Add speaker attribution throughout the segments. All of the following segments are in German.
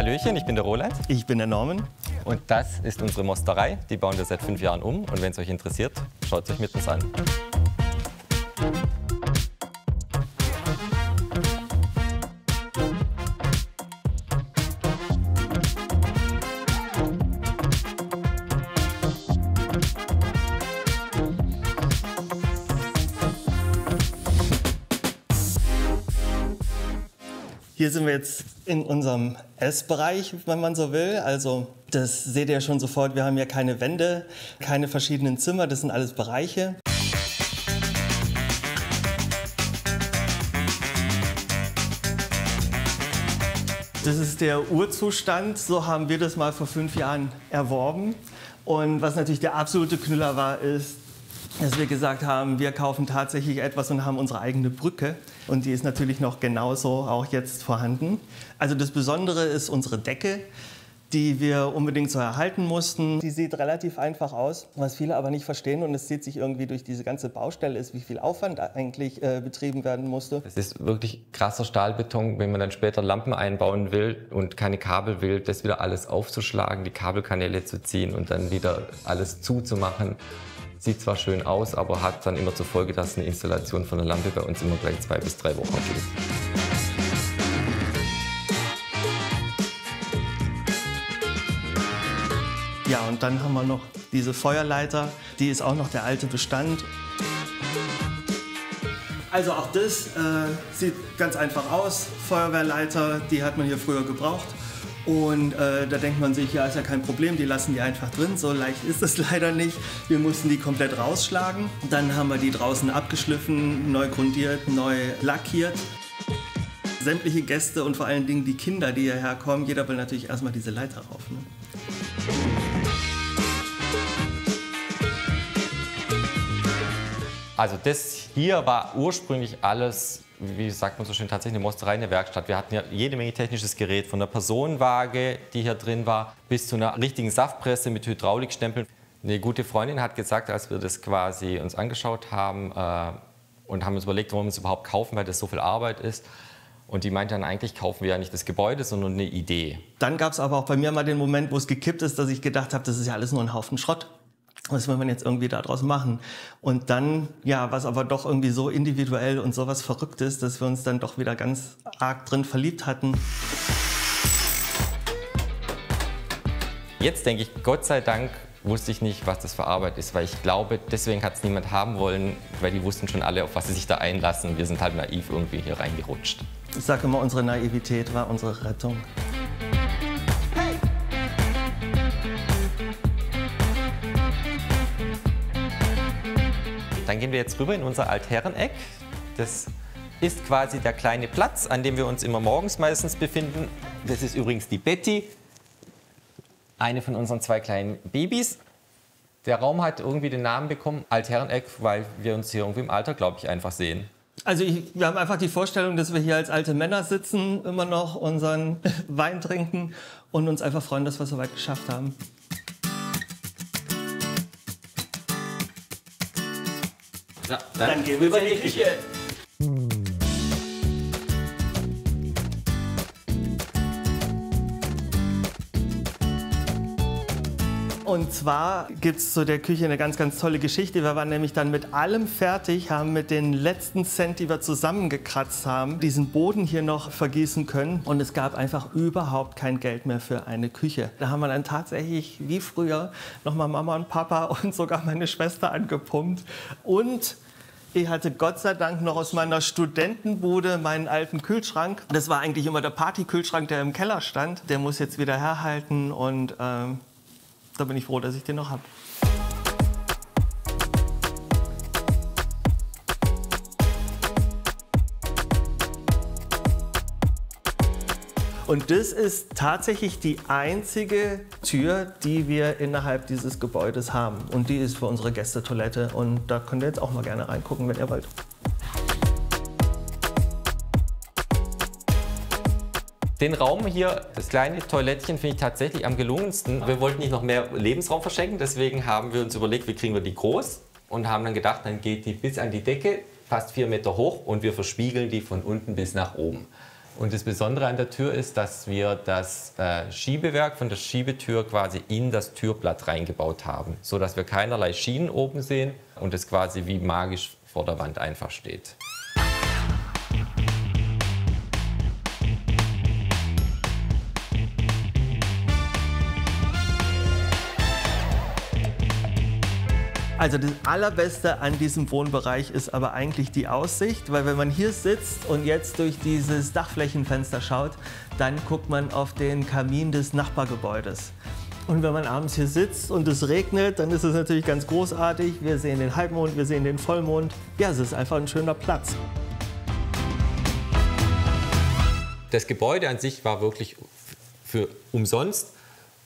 Speaker 1: Hallöchen, ich bin der Roland.
Speaker 2: Ich bin der Norman.
Speaker 1: Und das ist unsere Mosterei. Die bauen wir seit 5 Jahren um. Und wenn es euch interessiert, schaut es euch mit uns an.
Speaker 2: Hier sind wir jetzt in unserem Essbereich, wenn man so will. Also das seht ihr ja schon sofort, wir haben hier keine Wände, keine verschiedenen Zimmer, das sind alles Bereiche. Das ist der Urzustand, so haben wir das mal vor 5 Jahren erworben. Und was natürlich der absolute Knüller war, ist, dass wir gesagt haben, wir kaufen tatsächlich etwas und haben unsere eigene Brücke. Und die ist natürlich noch genauso auch jetzt vorhanden. Also das Besondere ist unsere Decke, die wir unbedingt so erhalten mussten. Die sieht relativ einfach aus, was viele aber nicht verstehen. Und es zieht sich irgendwie durch diese ganze Baustelle, ist, wie viel Aufwand eigentlich betrieben werden musste.
Speaker 1: Es ist wirklich krasser Stahlbeton, wenn man dann später Lampen einbauen will und keine Kabel will, das wieder alles aufzuschlagen, die Kabelkanäle zu ziehen und dann wieder alles zuzumachen. Sieht zwar schön aus, aber hat dann immer zur Folge, dass eine Installation von der Lampe bei uns immer gleich 2 bis 3 Wochen geht.
Speaker 2: Ja, und dann haben wir noch diese Feuerleiter, die ist auch noch der alte Bestand. Also auch das sieht ganz einfach aus. Feuerwehrleiter, die hat man hier früher gebraucht. Und da denkt man sich, ja, ist ja kein Problem, die lassen die einfach drin. So leicht ist es leider nicht. Wir mussten die komplett rausschlagen. Dann haben wir die draußen abgeschliffen, neu grundiert, neu lackiert. Sämtliche Gäste und vor allen Dingen die Kinder, die hierher kommen, jeder will natürlich erstmal diese Leiter rauf. Ne?
Speaker 1: Also das hier war ursprünglich alles, wie sagt man so schön, tatsächlich eine Mosterei, eine Werkstatt. Wir hatten ja jede Menge technisches Gerät, von der Personenwaage, die hier drin war, bis zu einer richtigen Saftpresse mit Hydraulikstempeln. Eine gute Freundin hat gesagt, als wir das quasi uns angeschaut haben und haben uns überlegt, wollen wir es überhaupt kaufen, weil das so viel Arbeit ist. Und die meinte dann, eigentlich kaufen wir ja nicht das Gebäude, sondern eine Idee.
Speaker 2: Dann gab es aber auch bei mir mal den Moment, wo es gekippt ist, dass ich gedacht habe, das ist ja alles nur ein Haufen Schrott. Was will man jetzt irgendwie daraus machen? Und dann, ja, was aber doch irgendwie so individuell und sowas Verrücktes, dass wir uns dann doch wieder ganz arg drin verliebt hatten.
Speaker 1: Jetzt denke ich, Gott sei Dank wusste ich nicht, was das für Arbeit ist, weil ich glaube, deswegen hat es niemand haben wollen, weil die wussten schon alle, auf was sie sich da einlassen. Wir sind halt naiv irgendwie hier reingerutscht.
Speaker 2: Ich sage immer, unsere Naivität war unsere Rettung.
Speaker 1: Dann gehen wir jetzt rüber in unser Altherreneck. Das ist quasi der kleine Platz, an dem wir uns immer morgens meistens befinden. Das ist übrigens die Betty, eine von unseren 2 kleinen Babys. Der Raum hat irgendwie den Namen bekommen, Altherreneck, weil wir uns hier irgendwie im Alter, glaube ich, einfach sehen.
Speaker 2: Also wir haben einfach die Vorstellung, dass wir hier als alte Männer sitzen, immer noch unseren Wein trinken und uns einfach freuen, dass wir es so weit geschafft haben.
Speaker 1: Ja,
Speaker 2: Dann gehen wir in die Küche. Und zwar gibt es zu der Küche eine ganz, ganz tolle Geschichte. Wir waren nämlich dann mit allem fertig, haben mit den letzten Cent, die wir zusammengekratzt haben, diesen Boden hier noch vergießen können. Und es gab einfach überhaupt kein Geld mehr für eine Küche. Da haben wir dann tatsächlich, wie früher, nochmal Mama und Papa und sogar meine Schwester angepumpt. Und ich hatte Gott sei Dank noch aus meiner Studentenbude meinen alten Kühlschrank. Das war eigentlich immer der Partykühlschrank, der im Keller stand. Der muss jetzt wieder herhalten und da bin ich froh, dass ich den noch habe. Und das ist tatsächlich die einzige Tür, die wir innerhalb dieses Gebäudes haben. Und die ist für unsere Gästetoilette. Und da könnt ihr jetzt auch mal gerne reingucken, wenn ihr wollt.
Speaker 1: Den Raum hier, das kleine Toilettchen, finde ich tatsächlich am gelungensten. Wir wollten nicht noch mehr Lebensraum verschenken, deswegen haben wir uns überlegt, wie kriegen wir die groß und haben dann gedacht, dann geht die bis an die Decke, fast 4 Meter hoch und wir verspiegeln die von unten bis nach oben. Und das Besondere an der Tür ist, dass wir das Schiebewerk von der Schiebetür quasi in das Türblatt reingebaut haben, sodass wir keinerlei Schienen oben sehen und es quasi wie magisch vor der Wand einfach steht.
Speaker 2: Also das Allerbeste an diesem Wohnbereich ist aber eigentlich die Aussicht, weil wenn man hier sitzt und jetzt durch dieses Dachflächenfenster schaut, dann guckt man auf den Kamin des Nachbargebäudes. Und wenn man abends hier sitzt und es regnet, dann ist es natürlich ganz großartig. Wir sehen den Halbmond, wir sehen den Vollmond. Ja, es ist einfach ein schöner Platz.
Speaker 1: Das Gebäude an sich war wirklich für umsonst,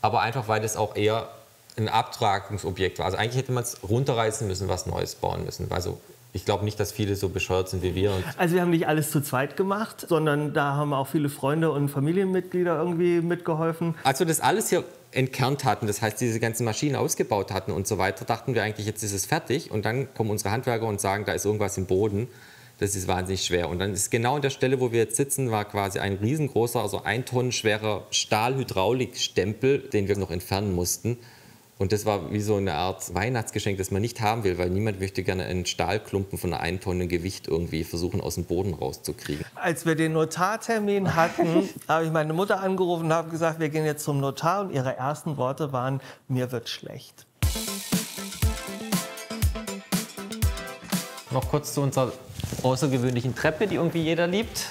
Speaker 1: aber einfach, weil es auch eher ein Abtragungsobjekt war. Also eigentlich hätte man es runterreißen müssen, was Neues bauen müssen. Also ich glaube nicht, dass viele so bescheuert sind wie wir.
Speaker 2: Also wir haben nicht alles zu zweit gemacht, sondern da haben auch viele Freunde und Familienmitglieder irgendwie mitgeholfen.
Speaker 1: Als wir das alles hier entkernt hatten, das heißt diese ganzen Maschinen ausgebaut hatten und so weiter, dachten wir eigentlich, jetzt ist es fertig. Und dann kommen unsere Handwerker und sagen, da ist irgendwas im Boden. Das ist wahnsinnig schwer. Und dann ist genau an der Stelle, wo wir jetzt sitzen, war quasi ein riesengroßer, also 1 Tonnen schwerer Stahlhydraulikstempel, den wir noch entfernen mussten. Und das war wie so eine Art Weihnachtsgeschenk, das man nicht haben will, weil niemand möchte gerne einen Stahlklumpen von einer 1 Tonne Gewicht irgendwie versuchen, aus dem Boden rauszukriegen.
Speaker 2: Als wir den Notartermin hatten, habe ich meine Mutter angerufen und habe gesagt, wir gehen jetzt zum Notar. Und ihre ersten Worte waren, mir wird schlecht.
Speaker 1: Noch kurz zu unserer außergewöhnlichen Treppe, die irgendwie jeder liebt.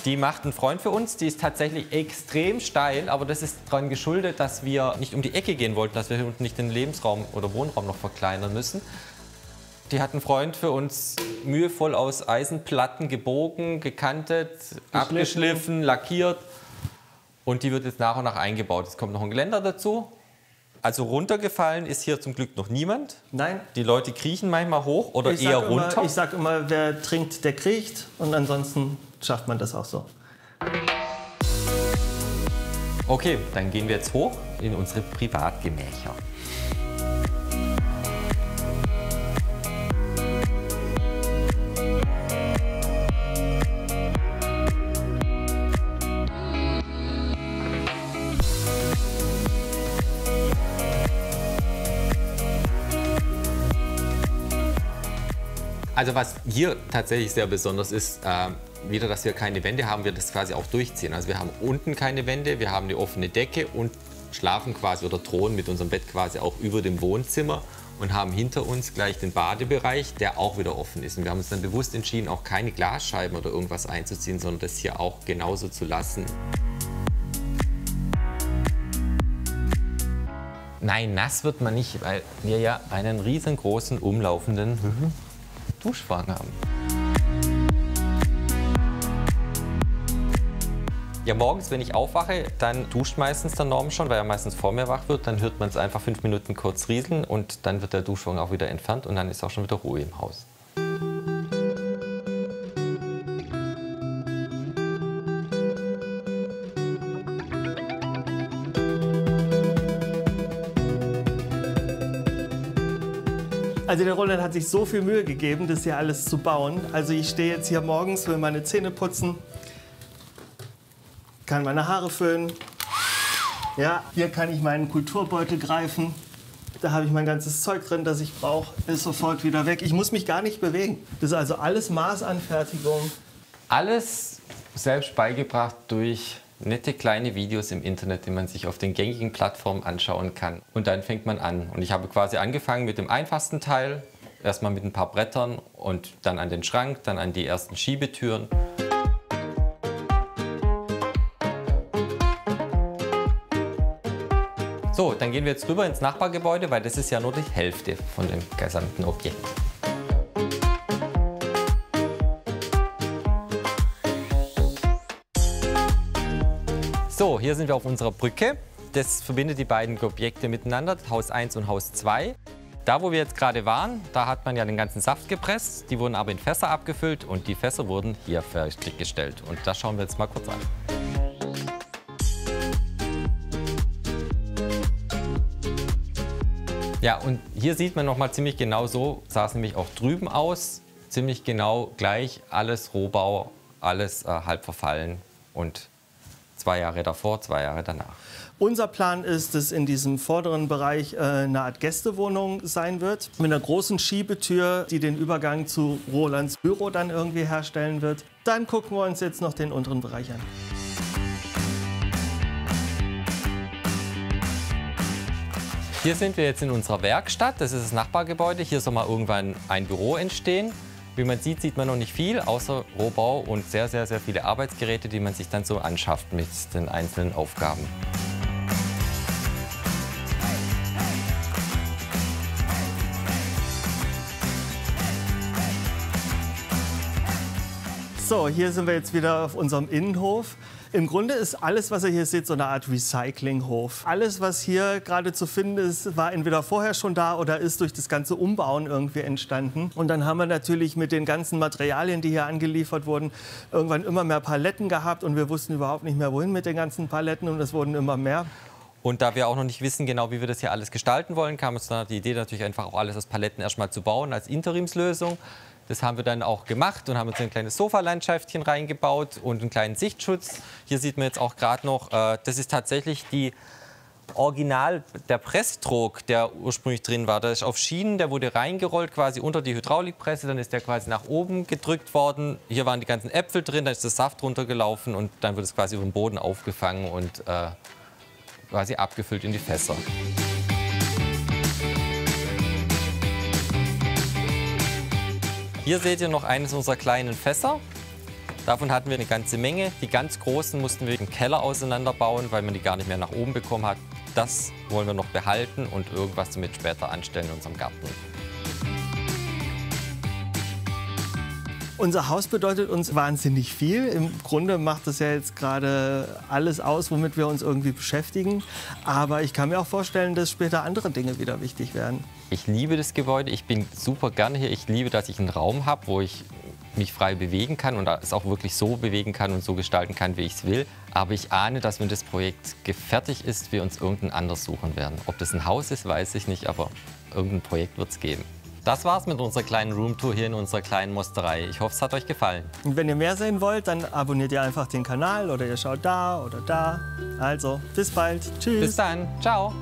Speaker 1: Die macht einen Freund für uns, die ist tatsächlich extrem steil, aber das ist daran geschuldet, dass wir nicht um die Ecke gehen wollten, dass wir hier unten nicht den Lebensraum oder Wohnraum noch verkleinern müssen. Die hat einen Freund für uns mühevoll aus Eisenplatten gebogen, gekantet, abgeschliffen, lackiert und die wird jetzt nach und nach eingebaut. Es kommt noch ein Geländer dazu. Also runtergefallen ist hier zum Glück noch niemand.
Speaker 2: Nein.
Speaker 1: Die Leute kriechen manchmal hoch oder eher runter.
Speaker 2: Ich sage immer, wer trinkt, der kriecht. Und ansonsten schafft man das auch so.
Speaker 1: Okay, dann gehen wir jetzt hoch in unsere Privatgemächer. Also was hier tatsächlich sehr besonders ist, wieder, dass wir keine Wände haben, wir das quasi auch durchziehen. Also wir haben unten keine Wände, wir haben eine offene Decke und schlafen quasi oder thronen mit unserem Bett quasi auch über dem Wohnzimmer und haben hinter uns gleich den Badebereich, der auch wieder offen ist. Und wir haben uns dann bewusst entschieden, auch keine Glasscheiben oder irgendwas einzuziehen, sondern das hier auch genauso zu lassen. Nein, nass wird man nicht, weil wir ja einen riesengroßen umlaufenden Duschwagen haben. Ja, morgens, wenn ich aufwache, dann duscht meistens der Norm schon, weil er meistens vor mir wach wird. Dann hört man es einfach 5 Minuten kurz rieseln und dann wird der Duschwagen auch wieder entfernt und dann ist auch schon wieder Ruhe im Haus.
Speaker 2: Also der Roland hat sich so viel Mühe gegeben, das hier alles zu bauen. Also ich stehe jetzt hier morgens, will meine Zähne putzen, kann meine Haare föhnen. Ja, hier kann ich meinen Kulturbeutel greifen. Da habe ich mein ganzes Zeug drin, das ich brauche, ist sofort wieder weg. Ich muss mich gar nicht bewegen. Das ist also alles Maßanfertigung.
Speaker 1: Alles selbst beigebracht durch nette kleine Videos im Internet, die man sich auf den gängigen Plattformen anschauen kann. Und dann fängt man an. Und ich habe quasi angefangen mit dem einfachsten Teil. Erstmal mit ein paar Brettern und dann an den Schrank, dann an die ersten Schiebetüren. So, dann gehen wir jetzt rüber ins Nachbargebäude, weil das ist ja nur die Hälfte von dem gesamten Objekt. So, hier sind wir auf unserer Brücke. Das verbindet die beiden Objekte miteinander, Haus 1 und Haus 2. Da, wo wir jetzt gerade waren, da hat man ja den ganzen Saft gepresst. Die wurden aber in Fässer abgefüllt und die Fässer wurden hier fertiggestellt. Und das schauen wir jetzt mal kurz an. Ja, und hier sieht man noch mal ziemlich genau, so sah es nämlich auch drüben aus. Ziemlich genau gleich, alles Rohbau, alles halb verfallen und 2 Jahre davor, 2 Jahre danach.
Speaker 2: Unser Plan ist, dass in diesem vorderen Bereich eine Art Gästewohnung sein wird, mit einer großen Schiebetür, die den Übergang zu Rolands Büro dann irgendwie herstellen wird. Dann gucken wir uns jetzt noch den unteren Bereich an.
Speaker 1: Hier sind wir jetzt in unserer Werkstatt, das ist das Nachbargebäude. Hier soll mal irgendwann ein Büro entstehen. Wie man sieht, sieht man noch nicht viel, außer Rohbau und sehr, sehr, sehr viele Arbeitsgeräte, die man sich dann so anschafft mit den einzelnen Aufgaben.
Speaker 2: So, hier sind wir jetzt wieder auf unserem Innenhof. Im Grunde ist alles, was ihr hier seht, so eine Art Recyclinghof. Alles, was hier gerade zu finden ist, war entweder vorher schon da oder ist durch das ganze Umbauen irgendwie entstanden. Und dann haben wir natürlich mit den ganzen Materialien, die hier angeliefert wurden, irgendwann immer mehr Paletten gehabt. Und wir wussten überhaupt nicht mehr, wohin mit den ganzen Paletten. Und es wurden immer mehr.
Speaker 1: Und da wir auch noch nicht wissen genau, wie wir das hier alles gestalten wollen, kam uns dann die Idee natürlich einfach auch alles aus Paletten erstmal zu bauen als Interimslösung. Das haben wir dann auch gemacht und haben uns ein kleines Sofalandschaftchen reingebaut und einen kleinen Sichtschutz. Hier sieht man jetzt auch gerade noch, das ist tatsächlich die der Presstrog, der ursprünglich drin war. Der ist auf Schienen, der wurde reingerollt quasi unter die Hydraulikpresse, dann ist der quasi nach oben gedrückt worden. Hier waren die ganzen Äpfel drin, dann ist der Saft runtergelaufen und dann wird es quasi über den Boden aufgefangen und quasi abgefüllt in die Fässer. Hier seht ihr noch eines unserer kleinen Fässer. Davon hatten wir eine ganze Menge. Die ganz großen mussten wir im Keller auseinanderbauen, weil man die gar nicht mehr nach oben bekommen hat. Das wollen wir noch behalten und irgendwas damit später anstellen in unserem Garten.
Speaker 2: Unser Haus bedeutet uns wahnsinnig viel. Im Grunde macht es ja jetzt gerade alles aus, womit wir uns irgendwie beschäftigen. Aber ich kann mir auch vorstellen, dass später andere Dinge wieder wichtig werden.
Speaker 1: Ich liebe das Gebäude. Ich bin super gerne hier. Ich liebe, dass ich einen Raum habe, wo ich mich frei bewegen kann und es auch wirklich so bewegen kann und so gestalten kann, wie ich es will. Aber ich ahne, dass wenn das Projekt fertig ist, wir uns irgendein anderes suchen werden. Ob das ein Haus ist, weiß ich nicht, aber irgendein Projekt wird es geben. Das war's mit unserer kleinen Roomtour hier in unserer kleinen Mosterei. Ich hoffe, es hat euch gefallen.
Speaker 2: Und wenn ihr mehr sehen wollt, dann abonniert ihr einfach den Kanal oder ihr schaut da oder da. Also, bis bald. Tschüss.
Speaker 1: Bis dann. Ciao.